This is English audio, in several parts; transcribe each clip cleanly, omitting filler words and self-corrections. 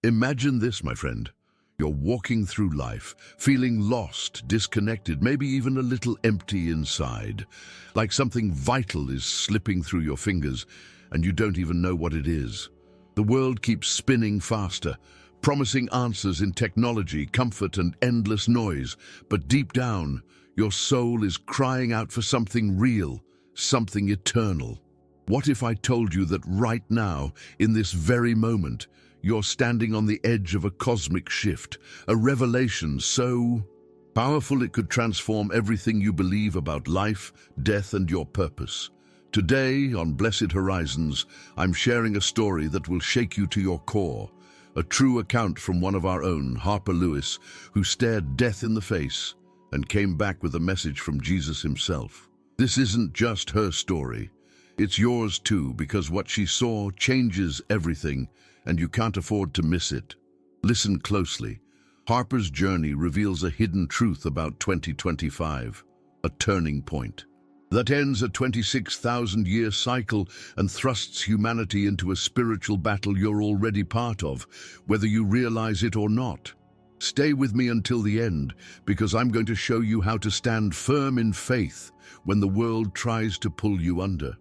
Imagine this, my friend. You're walking through life, feeling lost, disconnected, maybe even a little empty inside, like something vital is slipping through your fingers and you don't even know what it is. The world keeps spinning faster, promising answers in technology, comfort, and endless noise, but deep down, your soul is crying out for something real, something eternal. What if I told you that right now, in this very moment, you're standing on the edge of a cosmic shift, a revelation so powerful it could transform everything you believe about life, death, and your purpose? Today, on Blessed Horizons, I'm sharing a story that will shake you to your core, a true account from one of our own, Harper Lewis, who stared death in the face and came back with a message from Jesus himself. This isn't just her story. It's yours too, because what she saw changes everything, and you can't afford to miss it. Listen closely. Harper's journey reveals a hidden truth about 2025, a turning point that ends a 26,000-year cycle and thrusts humanity into a spiritual battle you're already part of, whether you realize it or not. Stay with me until the end, because I'm going to show you how to stand firm in faith when the world tries to pull you under.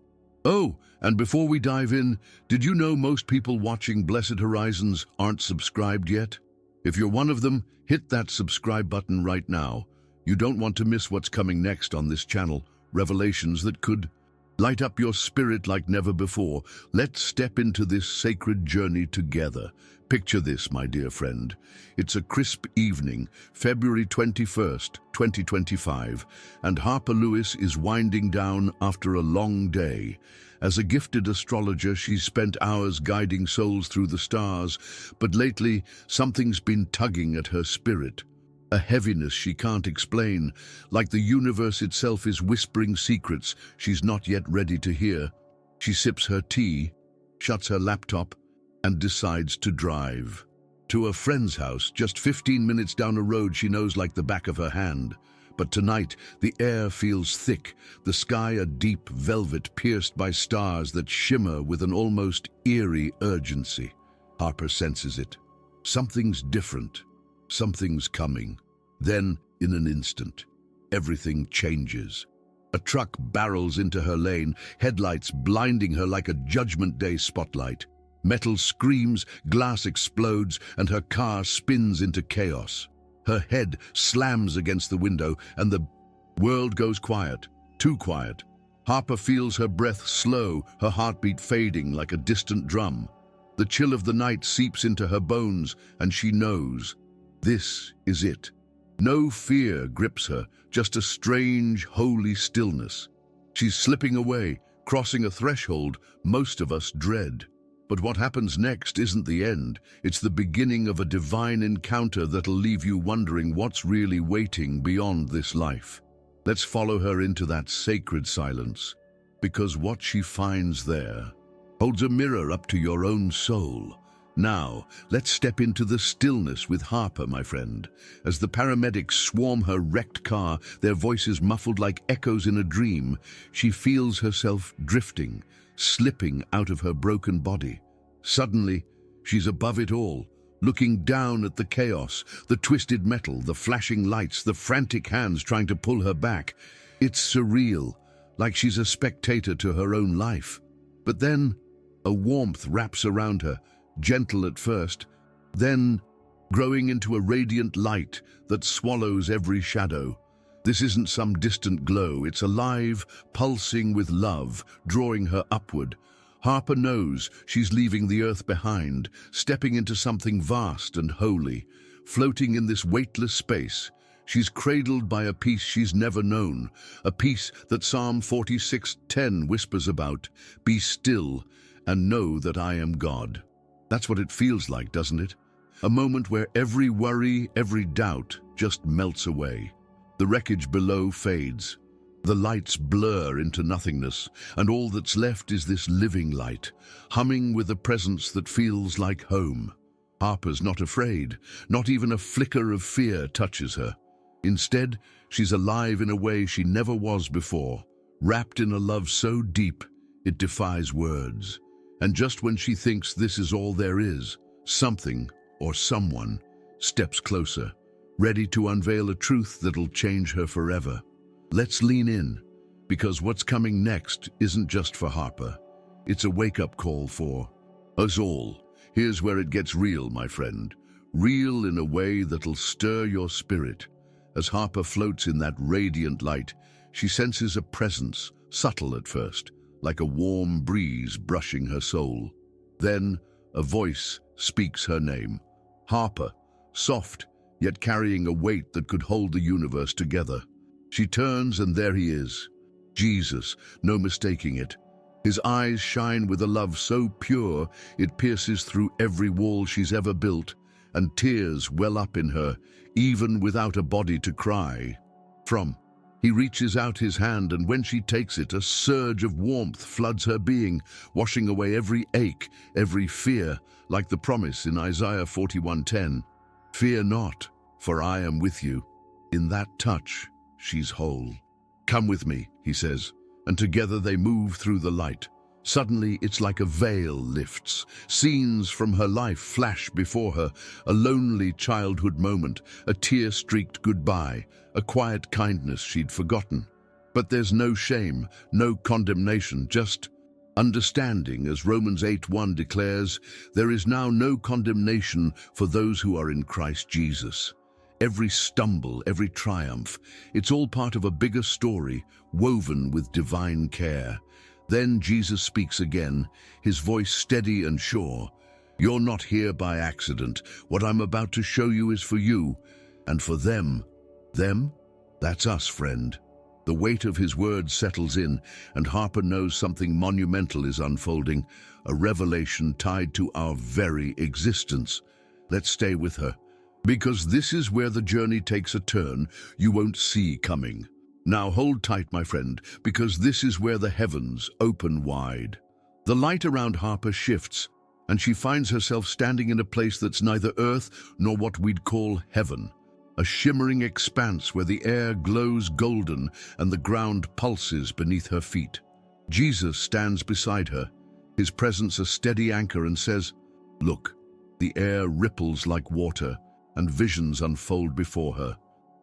Oh, and before we dive in, did you know most people watching Blessed Horizons aren't subscribed yet? If you're one of them, hit that subscribe button right now. You don't want to miss what's coming next on this channel, revelations that could light up your spirit like never before. Let's step into this sacred journey together. Picture this, my dear friend. It's a crisp evening, February 21st, 2025, and Harper Lewis is winding down after a long day. As a gifted astrologer, she's spent hours guiding souls through the stars, but lately, something's been tugging at her spirit. A heaviness she can't explain, like the universe itself is whispering secrets she's not yet ready to hear. She sips her tea, shuts her laptop, and decides to drive to a friend's house just 15 minutes down a road she knows like the back of her hand. But tonight, the air feels thick, the sky a deep velvet pierced by stars that shimmer with an almost eerie urgency. Harper senses it. Something's different. Something's coming. Then, in an instant, everything changes. A truck barrels into her lane, headlights blinding her like a Judgment Day spotlight. Metal screams, glass explodes, and her car spins into chaos. Her head slams against the window, and the world goes quiet, too quiet. Harper feels her breath slow, her heartbeat fading like a distant drum. The chill of the night seeps into her bones, and she knows this is it. No fear grips her, just a strange, holy stillness. She's slipping away, crossing a threshold most of us dread. But what happens next isn't the end. It's the beginning of a divine encounter that'll leave you wondering what's really waiting beyond this life. Let's follow her into that sacred silence, because what she finds there holds a mirror up to your own soul. Now, let's step into the stillness with Harper, my friend. As the paramedics swarm her wrecked car, their voices muffled like echoes in a dream, she feels herself drifting, slipping out of her broken body. Suddenly, she's above it all, looking down at the chaos, the twisted metal, the flashing lights, the frantic hands trying to pull her back. It's surreal, like she's a spectator to her own life. But then, a warmth wraps around her, gentle at first, then growing into a radiant light that swallows every shadow. This isn't some distant glow, it's alive, pulsing with love, drawing her upward. Harper knows she's leaving the earth behind, stepping into something vast and holy. Floating in this weightless space, she's cradled by a peace she's never known, a peace that Psalm 46:10 whispers about. Be still and know that I am God. That's what it feels like, doesn't it? A moment where every worry, every doubt just melts away. The wreckage below fades. The lights blur into nothingness, and all that's left is this living light, humming with a presence that feels like home. Harper's not afraid. Not even a flicker of fear touches her. Instead, she's alive in a way she never was before, wrapped in a love so deep it defies words. And just when she thinks this is all there is, something or someone steps closer, ready to unveil a truth that'll change her forever. Let's lean in, because what's coming next isn't just for Harper. It's a wake-up call for us all. Here's where it gets real, my friend. Real in a way that'll stir your spirit. As Harper floats in that radiant light, she senses a presence, subtle at first, like a warm breeze brushing her soul. Then a voice speaks her name. Harper, soft, yet carrying a weight that could hold the universe together. She turns and there he is. Jesus, no mistaking it. His eyes shine with a love so pure it pierces through every wall she's ever built, and tears well up in her, even without a body to cry from. He reaches out his hand, and when she takes it, a surge of warmth floods her being, washing away every ache, every fear, like the promise in Isaiah 41:10. Fear not, for I am with you. In that touch, she's whole. Come with me, he says, and together they move through the light. Suddenly, it's like a veil lifts. Scenes from her life flash before her, a lonely childhood moment, a tear-streaked goodbye, a quiet kindness she'd forgotten. But there's no shame, no condemnation, just understanding. As Romans 8:1 declares, there is now no condemnation for those who are in Christ Jesus. Every stumble, every triumph, it's all part of a bigger story, woven with divine care. Then Jesus speaks again, his voice steady and sure. You're not here by accident. What I'm about to show you is for you, and for them. Them? That's us, friend. The weight of his words settles in, and Harper knows something monumental is unfolding, a revelation tied to our very existence. Let's stay with her, because this is where the journey takes a turn you won't see coming. Now hold tight, my friend, because this is where the heavens open wide. The light around Harper shifts, and she finds herself standing in a place that's neither earth nor what we'd call heaven. A shimmering expanse where the air glows golden and the ground pulses beneath her feet. Jesus stands beside her, his presence a steady anchor, and says, "Look." The air ripples like water, and visions unfold before her.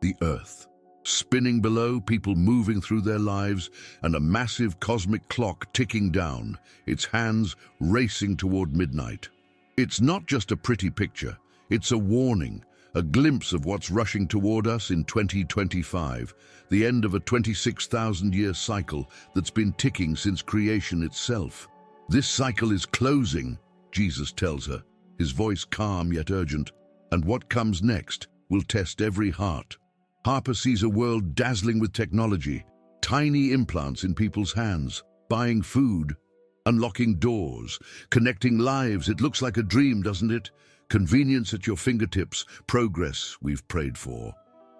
The earth spinning below, people moving through their lives, and a massive cosmic clock ticking down, its hands racing toward midnight. It's not just a pretty picture, it's a warning, a glimpse of what's rushing toward us in 2025, the end of a 26,000-year cycle that's been ticking since creation itself. This cycle is closing, Jesus tells her, his voice calm yet urgent, and what comes next will test every heart. Harper sees a world dazzling with technology, tiny implants in people's hands, buying food, unlocking doors, connecting lives. It looks like a dream, doesn't it? Convenience at your fingertips, progress we've prayed for.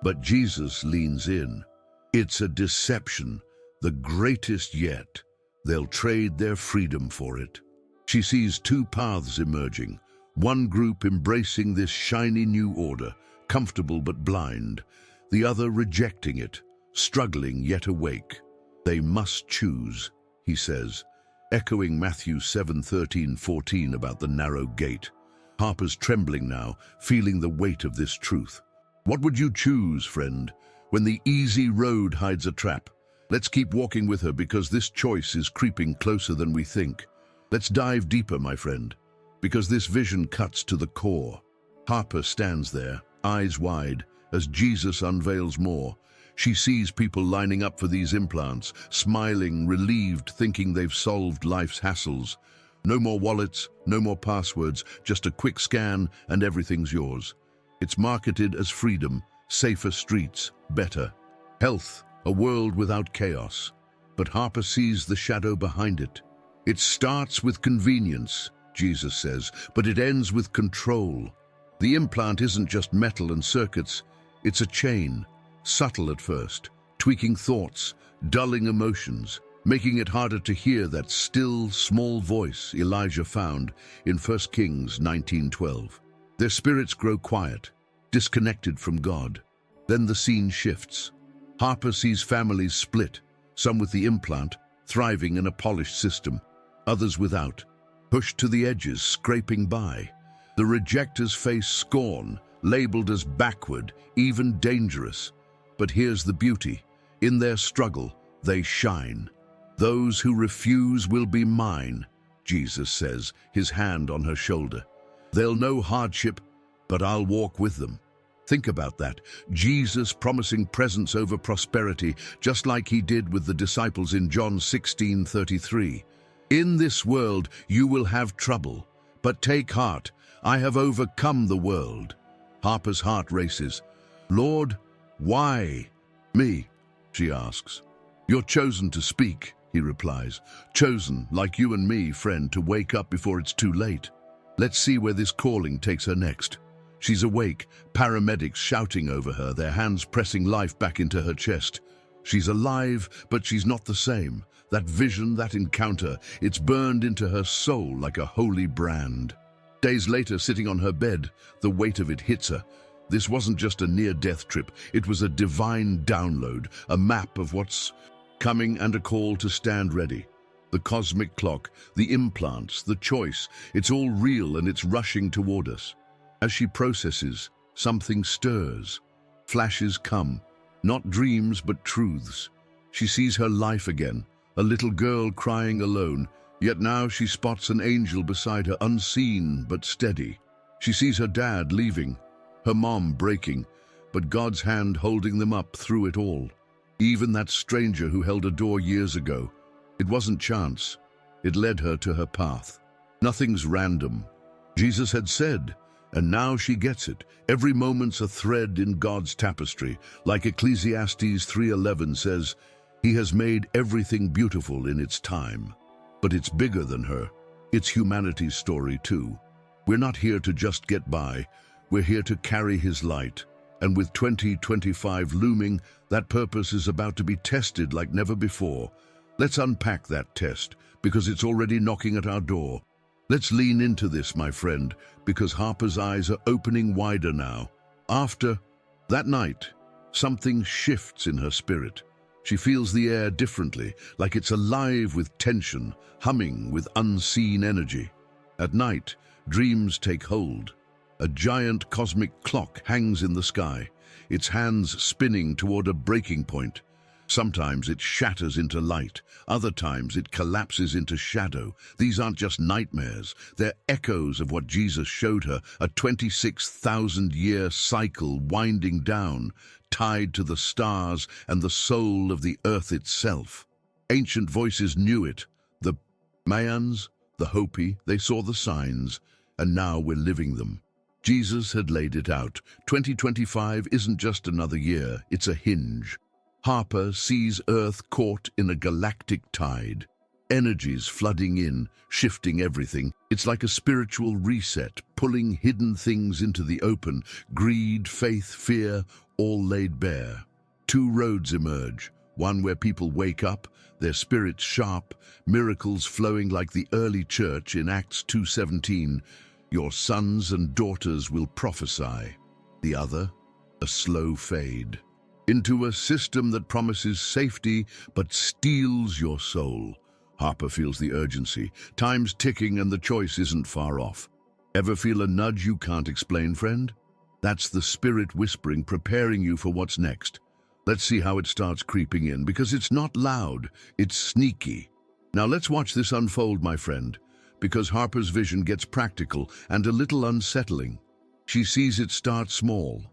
But Jesus leans in. It's a deception, the greatest yet. They'll trade their freedom for it. She sees two paths emerging, one group embracing this shiny new order, comfortable but blind, the other rejecting it, struggling yet awake. They must choose, he says, echoing Matthew 7:13-14 about the narrow gate. Harper's trembling now, feeling the weight of this truth. What would you choose, friend, when the easy road hides a trap? Let's keep walking with her, because this choice is creeping closer than we think. Let's dive deeper, my friend, because this vision cuts to the core. Harper stands there, eyes wide, as Jesus unveils more. She sees people lining up for these implants, smiling, relieved, thinking they've solved life's hassles. No more wallets, no more passwords, just a quick scan and everything's yours. It's marketed as freedom, safer streets, better health, a world without chaos. But Harper sees the shadow behind it. It starts with convenience, Jesus says, but it ends with control. The implant isn't just metal and circuits, it's a chain, subtle at first, tweaking thoughts, dulling emotions, making it harder to hear that still, small voice Elijah found in 1 Kings 19:12. Their spirits grow quiet, disconnected from God. Then the scene shifts. Harper sees families split, some with the implant, thriving in a polished system, others without, pushed to the edges, scraping by. The rejectors face scorn, labeled as backward, even dangerous. But here's the beauty. In their struggle, they shine. Those who refuse will be mine, Jesus says, his hand on her shoulder. They'll know hardship, but I'll walk with them. Think about that. Jesus promising presence over prosperity, just like he did with the disciples in John 16:33. In this world you will have trouble, but take heart, I have overcome the world. Harper's heart races. Lord, why me? She asks. You're chosen to speak, he replies. Chosen, like you and me, friend, to wake up before it's too late. Let's see where this calling takes her next. She's awake, paramedics shouting over her, their hands pressing life back into her chest. She's alive, but she's not the same. That vision, that encounter, it's burned into her soul like a holy brand. Days later, sitting on her bed, the weight of it hits her. This wasn't just a near-death trip. It was a divine download, a map of what's coming and a call to stand ready. The cosmic clock, the implants, the choice, it's all real and it's rushing toward us. As she processes, something stirs. Flashes come, not dreams but truths. She sees her life again, a little girl crying alone, yet now she spots an angel beside her, unseen but steady. She sees her dad leaving, her mom breaking, but God's hand holding them up through it all. Even that stranger who held a door years ago, it wasn't chance. It led her to her path. Nothing's random. Jesus had said, and now she gets it. Every moment's a thread in God's tapestry. Like Ecclesiastes 3:11 says, He has made everything beautiful in its time. But it's bigger than her. It's humanity's story too. We're not here to just get by. We're here to carry His light. And with 2025 looming, that purpose is about to be tested like never before. Let's unpack that test, because it's already knocking at our door. Let's lean into this, my friend, because Harper's eyes are opening wider now. After that night, something shifts in her spirit. She feels the air differently, like it's alive with tension, humming with unseen energy. At night, dreams take hold. A giant cosmic clock hangs in the sky, its hands spinning toward a breaking point. Sometimes it shatters into light, other times it collapses into shadow. These aren't just nightmares, they're echoes of what Jesus showed her, a 26,000-year cycle winding down, tied to the stars and the soul of the earth itself. Ancient voices knew it. The Mayans, the Hopi, they saw the signs, and now we're living them. Jesus had laid it out. 2025 isn't just another year, it's a hinge. Harper sees Earth caught in a galactic tide. Energies flooding in, shifting everything. It's like a spiritual reset, pulling hidden things into the open. Greed, faith, fear, all laid bare. Two roads emerge, one where people wake up, their spirits sharp, miracles flowing like the early church in Acts 2:17. Your sons and daughters will prophesy. The other, a slow fade into a system that promises safety but steals your soul. Harper feels the urgency. Time's ticking and the choice isn't far off. Ever feel a nudge you can't explain, friend? That's the spirit whispering, preparing you for what's next. Let's see how it starts creeping in, because it's not loud, it's sneaky. Now let's watch this unfold, my friend, because Harper's vision gets practical and a little unsettling. She sees it start small.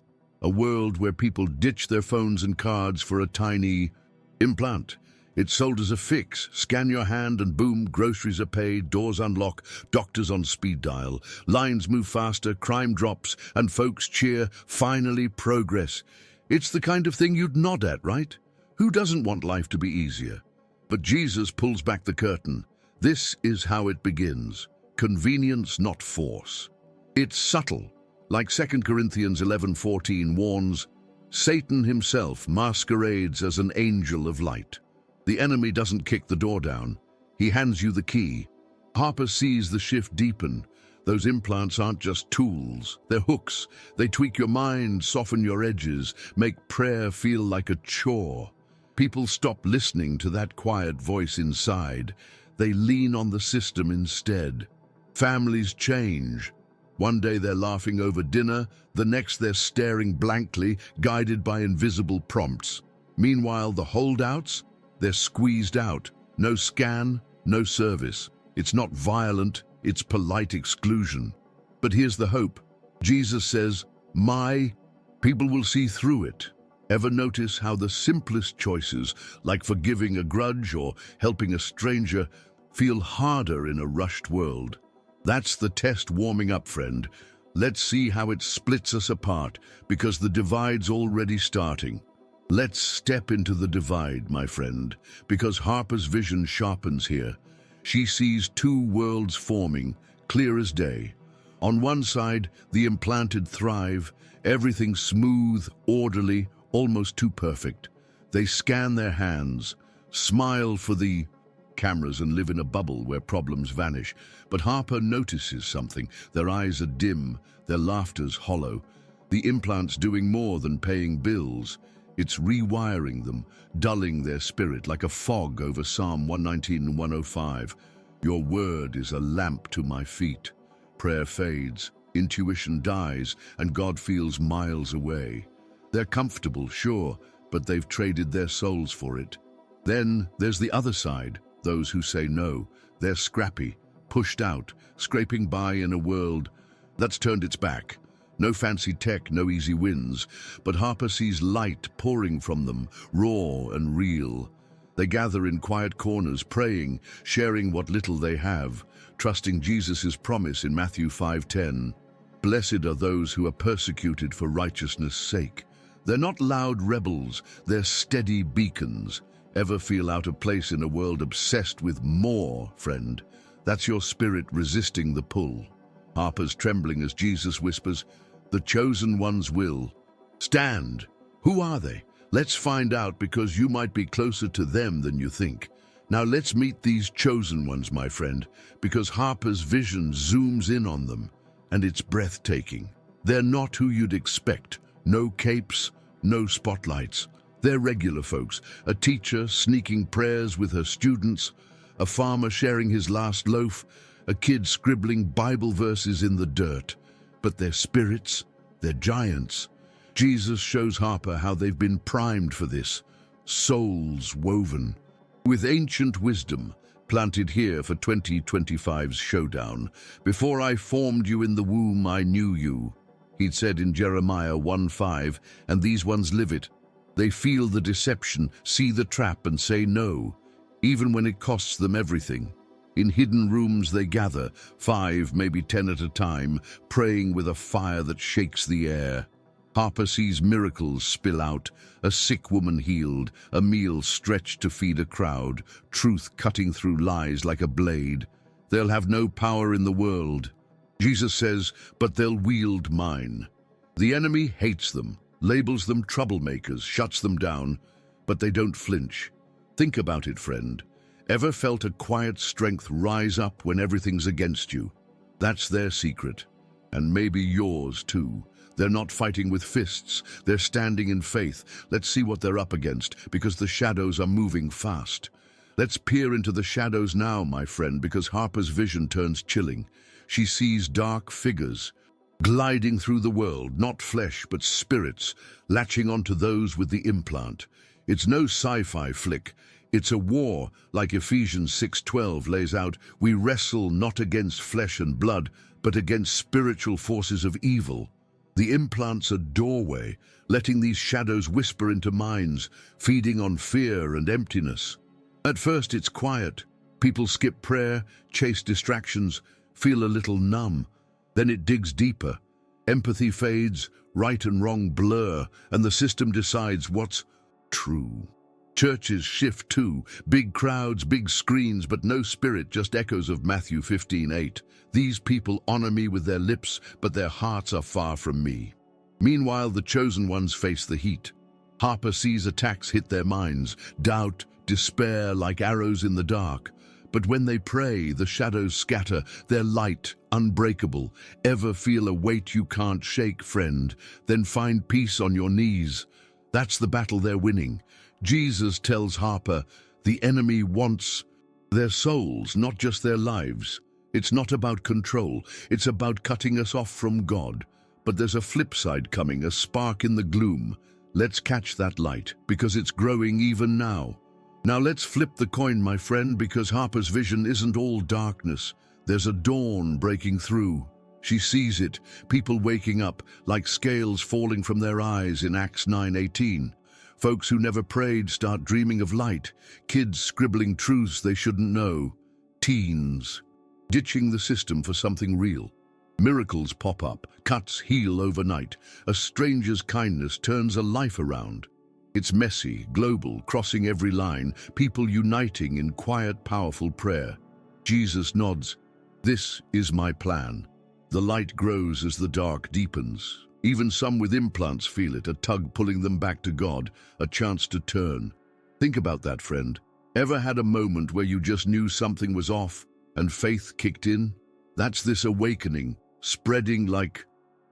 A world where people ditch their phones and cards for a tiny implant. It's sold as a fix. Scan your hand and boom, groceries are paid, doors unlock, doctors on speed dial. Lines move faster, crime drops, and folks cheer, finally progress. It's the kind of thing you'd nod at, right? Who doesn't want life to be easier? But Jesus pulls back the curtain. This is how it begins. Convenience, not force. It's subtle. Like 2 Corinthians 11:14 warns, Satan himself masquerades as an angel of light. The enemy doesn't kick the door down. He hands you the key. Harper sees the shift deepen. Those implants aren't just tools. They're hooks. They tweak your mind, soften your edges, make prayer feel like a chore. People stop listening to that quiet voice inside. They lean on the system instead. Families change. One day they're laughing over dinner, the next they're staring blankly, guided by invisible prompts. Meanwhile, the holdouts, they're squeezed out. No scan, no service. It's not violent, it's polite exclusion. But here's the hope. Jesus says, "My people will see through it." Ever notice how the simplest choices, like forgiving a grudge or helping a stranger, feel harder in a rushed world? That's the test warming up, friend. Let's see how it splits us apart, because the divide's already starting. Let's step into the divide, my friend, because Harper's vision sharpens here. She sees two worlds forming, clear as day. On one side, the implanted thrive, everything smooth, orderly, almost too perfect. They scan their hands, smile for the cameras and live in a bubble where problems vanish. But Harper notices something. Their eyes are dim, their laughter's hollow. The implant's doing more than paying bills. It's rewiring them, dulling their spirit like a fog over Psalm 119 and 105. Your word is a lamp to my feet. Prayer fades, intuition dies, and God feels miles away. They're comfortable, sure, but they've traded their souls for it. Then there's the other side, those who say no. They're scrappy, pushed out, scraping by in a world that's turned its back. No fancy tech, no easy wins, but Harper sees light pouring from them, raw and real. They gather in quiet corners, praying, sharing what little they have, trusting Jesus' promise in Matthew 5:10. Blessed are those who are persecuted for righteousness' sake. They're not loud rebels, they're steady beacons. Ever feel out of place in a world obsessed with more, friend? That's your spirit resisting the pull. Harper's trembling as Jesus whispers, "The chosen ones will stand." Who are they? Let's find out, because you might be closer to them than you think. Now let's meet these chosen ones, my friend, because Harper's vision zooms in on them, and it's breathtaking. They're not who you'd expect. No capes, no spotlights. They're regular folks, a teacher sneaking prayers with her students, a farmer sharing his last loaf, a kid scribbling Bible verses in the dirt. But they're spirits, they're giants. Jesus shows Harper how they've been primed for this, souls woven, with ancient wisdom planted here for 2025's showdown. "Before I formed you in the womb, I knew you," he'd said in Jeremiah 1:5, and these ones live it. They feel the deception, see the trap, and say no, even when it costs them everything. In hidden rooms they gather, 5, maybe 10 at a time, praying with a fire that shakes the air. Harper sees miracles spill out, a sick woman healed, a meal stretched to feed a crowd, truth cutting through lies like a blade. They'll have no power in the world, Jesus says, but they'll wield mine. The enemy hates them, labels them troublemakers, shuts them down, but they don't flinch. Think about it, friend. Ever felt a quiet strength rise up when everything's against you? That's their secret, and maybe yours too. They're not fighting with fists, they're standing in faith. Let's see what they're up against, because the shadows are moving fast. Let's peer into the shadows now, my friend, because Harper's vision turns chilling. She sees dark figures, gliding through the world, not flesh but spirits, latching onto those with the implant. It's no sci-fi flick. It's a war, like Ephesians 6:12 lays out. We wrestle not against flesh and blood, but against spiritual forces of evil. The implant's a doorway, letting these shadows whisper into minds, feeding on fear and emptiness. At first it's quiet. People skip prayer, chase distractions, feel a little numb. Then it digs deeper. Empathy fades, right and wrong blur, and the system decides what's true. Churches shift too, big crowds, big screens, but no spirit, just echoes of Matthew 15:8. These people honor me with their lips, but their hearts are far from me. Meanwhile, the chosen ones face the heat. Harper sees attacks hit their minds, doubt, despair like arrows in the dark. But when they pray, the shadows scatter, their light unbreakable. Ever feel a weight you can't shake, friend? Then find peace on your knees. That's the battle they're winning. Jesus tells Harper, the enemy wants their souls, not just their lives. It's not about control, it's about cutting us off from God. But there's a flip side coming, a spark in the gloom. Let's catch that light, because it's growing even now. Now let's flip the coin, my friend, because Harper's vision isn't all darkness. There's a dawn breaking through. She sees it, people waking up, like scales falling from their eyes in Acts 9:18. Folks who never prayed start dreaming of light. Kids scribbling truths they shouldn't know. Teens ditching the system for something real. Miracles pop up, cuts heal overnight. A stranger's kindness turns a life around. It's messy, global, crossing every line, people uniting in quiet, powerful prayer. Jesus nods. This is my plan. The light grows as the dark deepens. Even some with implants feel it, a tug pulling them back to God, a chance to turn. Think about that, friend. Ever had a moment where you just knew something was off and faith kicked in? That's this awakening, spreading like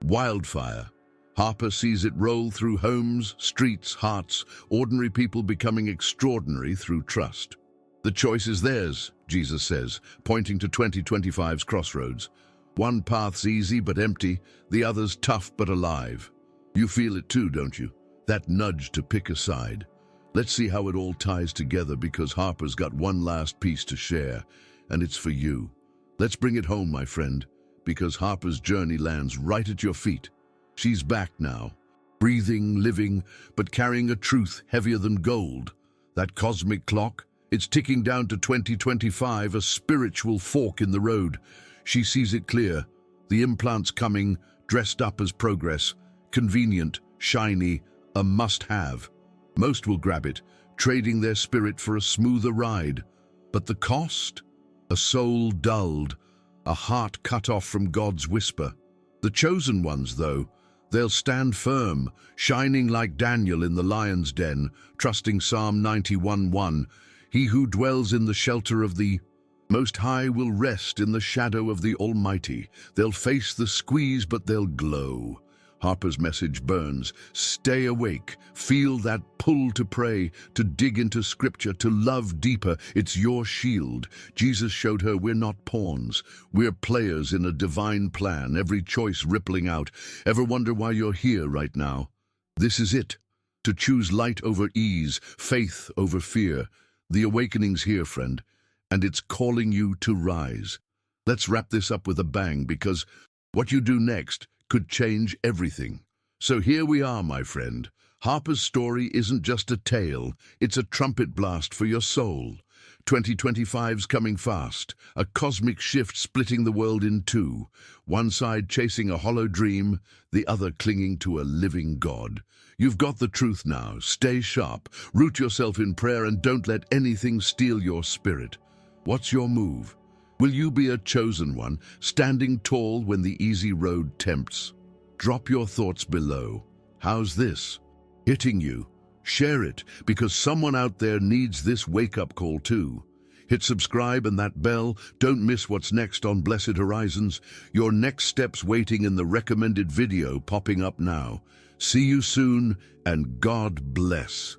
wildfire. Harper sees it roll through homes, streets, hearts, ordinary people becoming extraordinary through trust. The choice is theirs, Jesus says, pointing to 2025's crossroads. One path's easy but empty, the other's tough but alive. You feel it too, don't you? That nudge to pick a side. Let's see how it all ties together, because Harper's got one last piece to share, and it's for you. Let's bring it home, my friend, because Harper's journey lands right at your feet. She's back now, breathing, living, but carrying a truth heavier than gold. That cosmic clock, it's ticking down to 2025, a spiritual fork in the road. She sees it clear. The implants coming, dressed up as progress, convenient, shiny, a must-have. Most will grab it, trading their spirit for a smoother ride. But the cost? A soul dulled, a heart cut off from God's whisper. The chosen ones, though, they'll stand firm, shining like Daniel in the lion's den, trusting Psalm 91:1. He who dwells in the shelter of the Most High will rest in the shadow of the Almighty. They'll face the squeeze, but they'll glow. Harper's message burns. Stay awake. Feel that pull to pray, to dig into scripture, to love deeper. It's your shield. Jesus showed her we're not pawns. We're players in a divine plan, every choice rippling out. Ever wonder why you're here right now? This is it. To choose light over ease, faith over fear. The awakening's here, friend, and it's calling you to rise. Let's wrap this up with a bang, because what you do next could change everything. So here we are, my friend. Harper's story isn't just a tale, it's a trumpet blast for your soul. 2025's coming fast, a cosmic shift splitting the world in two. One side chasing a hollow dream, the other clinging to a living God. You've got the truth now. Stay sharp, root yourself in prayer, and don't let anything steal your spirit. What's your move? Will you be a chosen one, standing tall when the easy road tempts? Drop your thoughts below. How's this? Hitting you? Share it, because someone out there needs this wake-up call too. Hit subscribe and that bell. Don't miss what's next on Blessed Horizons. Your next steps waiting in the recommended video popping up now. See you soon, and God bless.